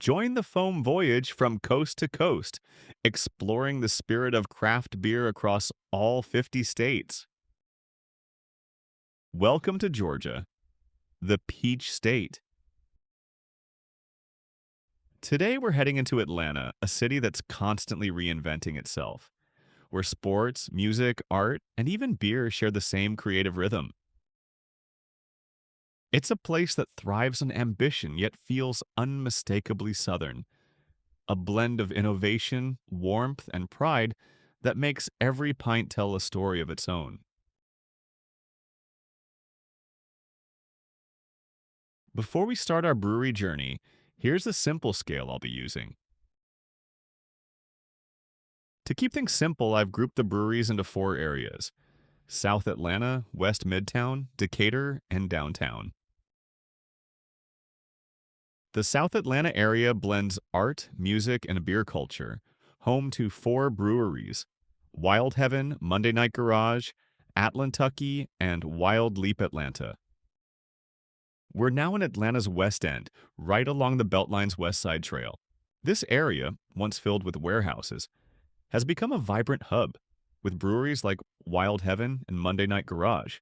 Join the Foam Voyage from coast to coast, exploring the spirit of craft beer across all 50 states. Welcome to Georgia, the Peach State. Today we're heading into Atlanta, a city that's constantly reinventing itself, where sports, music, art, and even beer share the same creative rhythm. It's a place that thrives on ambition yet feels unmistakably Southern, a blend of innovation, warmth, and pride that makes every pint tell a story of its own. Before we start our brewery journey, here's the simple scale I'll be using. To keep things simple, I've grouped the breweries into four areas: South Atlanta, West Midtown, Decatur, and Downtown. The South Atlanta area blends art, music, and beer culture, home to four breweries: Wild Heaven, Monday Night Garage, Atlantucky, and Wild Leap Atlanta. We're now in Atlanta's West End, right along the Beltline's West Side Trail. This area, once filled with warehouses, has become a vibrant hub, with breweries like Wild Heaven and Monday Night Garage,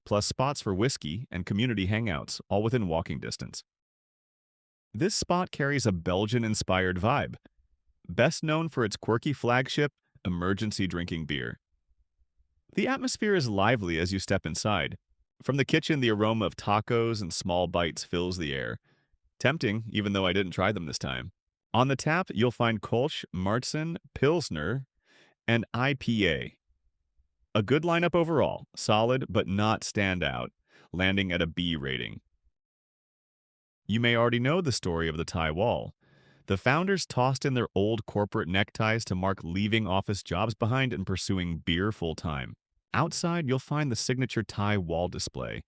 plus spots for whiskey and community hangouts, all within walking distance. This spot carries a Belgian-inspired vibe, best known for its quirky flagship, emergency drinking beer. The atmosphere is lively as you step inside. From the kitchen, the aroma of tacos and small bites fills the air. Tempting, even though I didn't try them this time. On the tap, you'll find Kolsch, Marzen, Pilsner, and IPA. A good lineup overall, solid but not standout, landing at a B rating. You may already know the story of the Thai wall. The founders tossed in their old corporate neckties to mark leaving office jobs behind and pursuing beer full-time. Outside, you'll find the signature Thai wall display,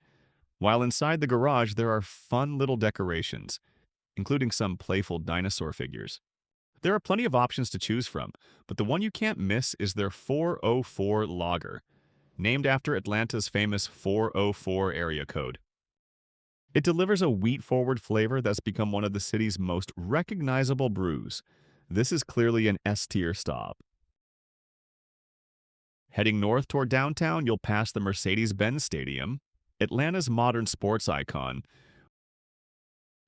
while inside the garage there are fun little decorations, including some playful dinosaur figures. There are plenty of options to choose from, but the one you can't miss is their 404 lager, named after Atlanta's famous 404 area code. It delivers a wheat-forward flavor that's become one of the city's most recognizable brews. This is clearly an S-tier stop. Heading north toward downtown, you'll pass the Mercedes-Benz Stadium, Atlanta's modern sports icon.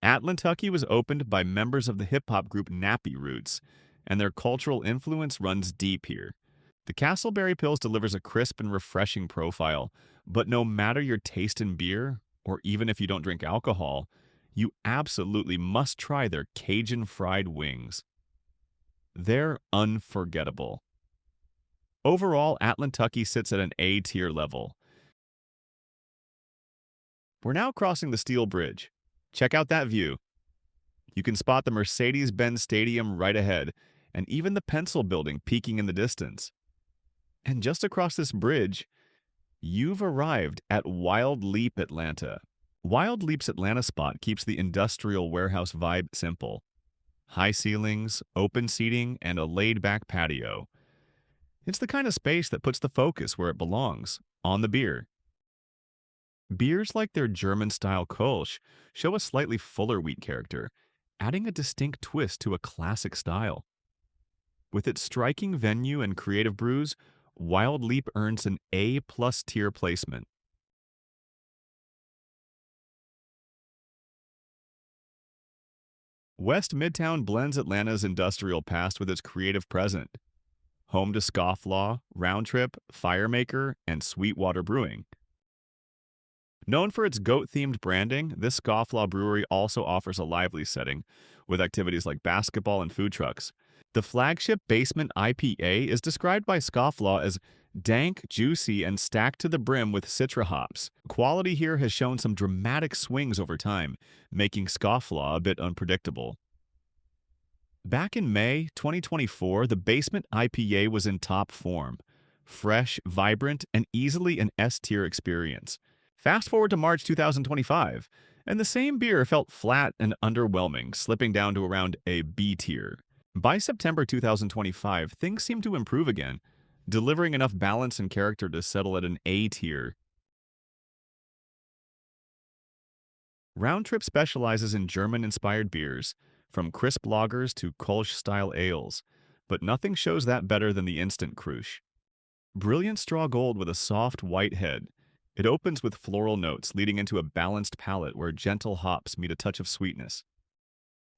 Atlantucky was opened by members of the hip-hop group Nappy Roots, and their cultural influence runs deep here. The Castleberry Pils delivers a crisp and refreshing profile, but no matter your taste in beer, or even if you don't drink alcohol, you absolutely must try their Cajun fried wings. They're unforgettable. Overall, Atlantucky sits at an A-tier level. We're now crossing the Steel Bridge. Check out that view. You can spot the Mercedes-Benz Stadium right ahead, and even the Pencil Building peeking in the distance. And just across this bridge, you've arrived at Wild Leap Atlanta. Wild Leap's Atlanta spot keeps the industrial warehouse vibe simple. High ceilings, open seating, and a laid-back patio. It's the kind of space that puts the focus where it belongs, on the beer. Beers like their German-style Kolsch show a slightly fuller wheat character, adding a distinct twist to a classic style. With its striking venue and creative brews, Wild Leap earns an A+ tier placement. West Midtown blends Atlanta's industrial past with its creative present. Home to Scofflaw, Roundtrip, Firemaker, and Sweetwater Brewing. Known for its goat-themed branding, this Scofflaw Brewery also offers a lively setting, with activities like basketball and food trucks. The flagship Basement IPA is described by Scofflaw as dank, juicy, and stacked to the brim with citra hops. Quality here has shown some dramatic swings over time, making Scofflaw a bit unpredictable. Back in May 2024, the Basement IPA was in top form. Fresh, vibrant, and easily an S-tier experience. Fast forward to March 2025, and the same beer felt flat and underwhelming, slipping down to around a B tier. By September 2025, things seem to improve again, delivering enough balance and character to settle at an A tier. Roundtrip specializes in German-inspired beers, from crisp lagers to Kolsch-style ales, but nothing shows that better than the instant crush. Brilliant straw gold with a soft white head. It opens with floral notes, leading into a balanced palate where gentle hops meet a touch of sweetness.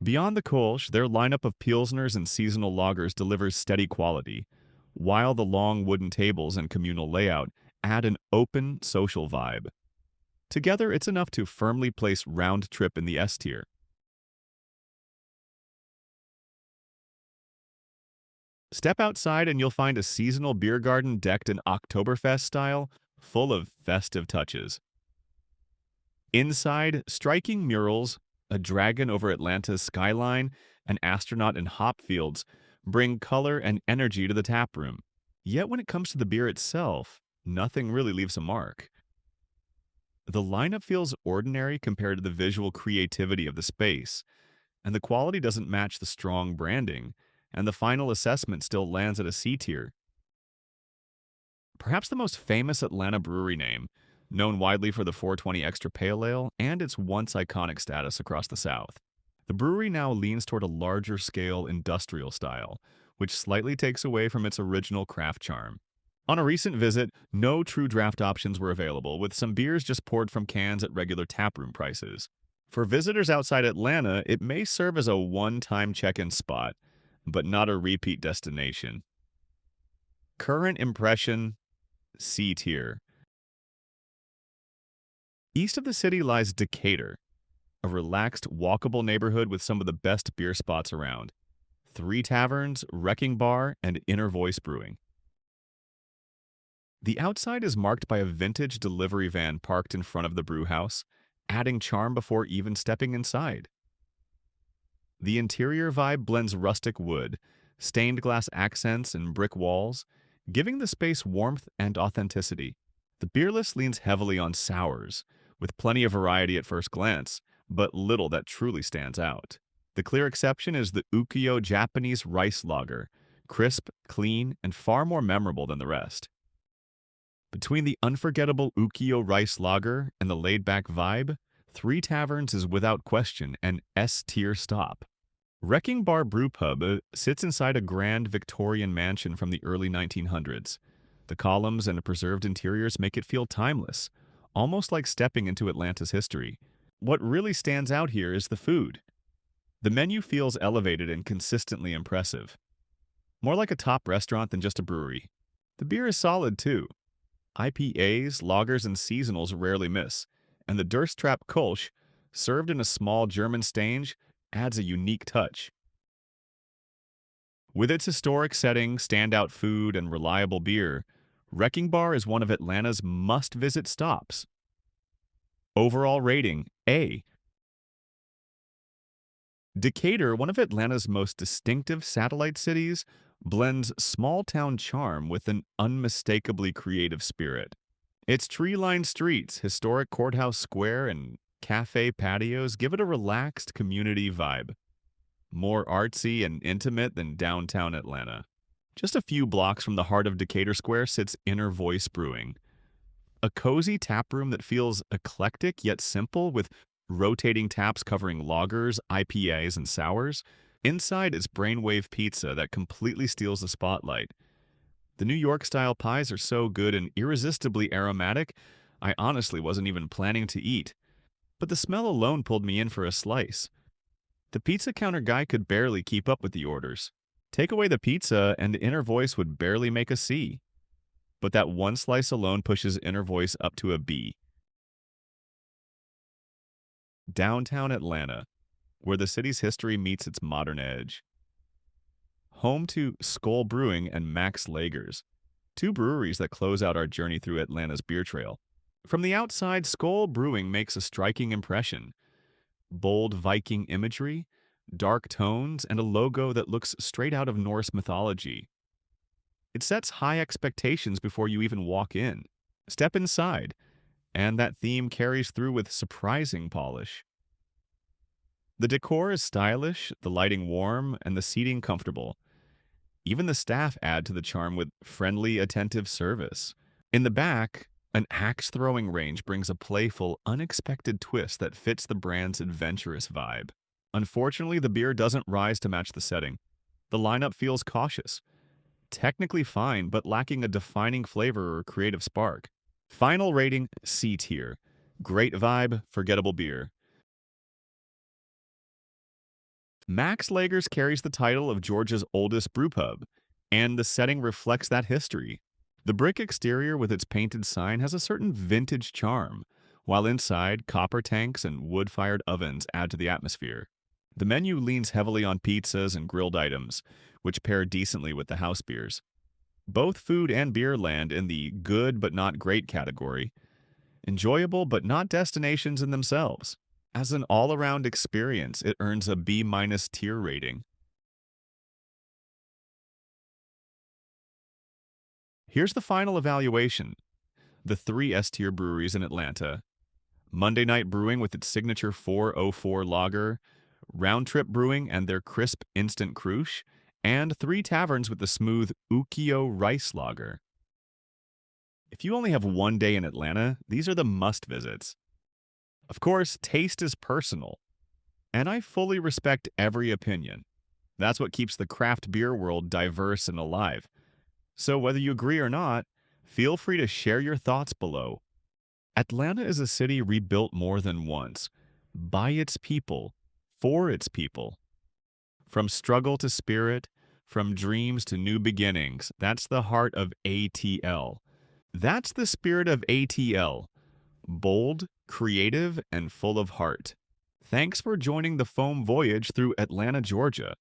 Beyond the Kolsch, their lineup of pilsners and seasonal lagers delivers steady quality, while the long wooden tables and communal layout add an open, social vibe. Together, it's enough to firmly place Round Trip in the S tier. Step outside and you'll find a seasonal beer garden decked in Oktoberfest style, full of festive touches. Inside, striking murals, a dragon over Atlanta's skyline, an astronaut in hop fields bring color and energy to the tap room. Yet when it comes to the beer itself, nothing really leaves a mark. The lineup feels ordinary compared to the visual creativity of the space, and the quality doesn't match the strong branding, and the final assessment still lands at a C tier. Perhaps the most famous Atlanta brewery name, known widely for the 420 Extra Pale Ale and its once iconic status across the South. The brewery now leans toward a larger scale industrial style, which slightly takes away from its original craft charm. On a recent visit, no true draft options were available, with some beers just poured from cans at regular taproom prices. For visitors outside Atlanta, it may serve as a one-time check-in spot, but not a repeat destination. Current impression, C tier. East of the city lies Decatur, a relaxed, walkable neighborhood with some of the best beer spots around. 3 taverns, Wrecking Bar, and Inner Voice Brewing. The outside is marked by a vintage delivery van parked in front of the brew house, adding charm before even stepping inside. The interior vibe blends rustic wood, stained glass accents, and brick walls, giving the space warmth and authenticity. The beer list leans heavily on sours, with plenty of variety at first glance, but little that truly stands out. The clear exception is the Ukiyo Japanese Rice Lager, crisp, clean, and far more memorable than the rest. Between the unforgettable Ukiyo Rice Lager and the laid-back vibe, 3 Taverns is without question an S-tier stop. Wrecking Bar Brew Pub sits inside a grand Victorian mansion from the early 1900s. The columns and preserved interiors make it feel timeless, almost like stepping into Atlanta's history. What really stands out here is the food. The menu feels elevated and consistently impressive. More like a top restaurant than just a brewery. The beer is solid too. IPAs, lagers, and seasonals rarely miss, and the Dursttrap Kolsch, served in a small German stange, adds a unique touch. With its historic setting, standout food, and reliable beer, Wrecking Bar is one of Atlanta's must-visit stops. Overall rating, A. Decatur, one of Atlanta's most distinctive satellite cities, blends small-town charm with an unmistakably creative spirit. Its tree-lined streets, historic courthouse square, and cafe patios give it a relaxed community vibe. More artsy and intimate than downtown Atlanta. Just a few blocks from the heart of Decatur Square sits Inner Voice Brewing. A cozy taproom that feels eclectic yet simple, with rotating taps covering lagers, IPAs, and sours. Inside is Brainwave Pizza that completely steals the spotlight. The New York-style pies are so good and irresistibly aromatic, I honestly wasn't even planning to eat. But the smell alone pulled me in for a slice. The pizza counter guy could barely keep up with the orders. Take away the pizza and the Inner Voice would barely make a C. But that one slice alone pushes Inner Voice up to a B. Downtown Atlanta, where the city's history meets its modern edge. Home to Skoll Brewing and Max Lagers, 2 breweries that close out our journey through Atlanta's beer trail. From the outside, Skoll Brewing makes a striking impression. Bold Viking imagery, dark tones, and a logo that looks straight out of Norse mythology. It sets high expectations before you even walk in. Step inside, and that theme carries through with surprising polish. The decor is stylish, the lighting warm, and the seating comfortable. Even the staff add to the charm with friendly, attentive service. In the back, an axe-throwing range brings a playful, unexpected twist that fits the brand's adventurous vibe. Unfortunately, the beer doesn't rise to match the setting. The lineup feels cautious. Technically fine, but lacking a defining flavor or creative spark. Final rating, C tier. Great vibe, forgettable beer. Max Lager's carries the title of Georgia's oldest brewpub, and the setting reflects that history. The brick exterior with its painted sign has a certain vintage charm, while inside, copper tanks and wood-fired ovens add to the atmosphere. The menu leans heavily on pizzas and grilled items, which pair decently with the house beers. Both food and beer land in the good but not great category, enjoyable but not destinations in themselves. As an all-around experience, it earns a B- tier rating. Here's the final evaluation. The three S-tier breweries in Atlanta. Monday Night Brewing with its signature 404 lager, Round Trip Brewing and their crisp instant crush, and Three Taverns with the smooth Ukiyo rice lager. If you only have one day in Atlanta, these are the must-visits. Of course, taste is personal, and I fully respect every opinion. That's what keeps the craft beer world diverse and alive. So whether you agree or not, feel free to share your thoughts below. Atlanta is a city rebuilt more than once, by its people, for its people. From struggle to spirit, from dreams to new beginnings, that's the heart of ATL. That's the spirit of ATL. Bold, creative, and full of heart. Thanks for joining the Foam Voyage through Atlanta, Georgia.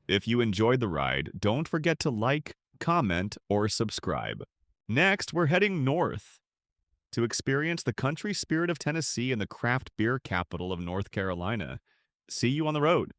If you enjoyed the ride, don't forget to like, comment, or subscribe. Next, we're heading north to experience the country spirit of Tennessee and the craft beer capital of North Carolina. See you on the road.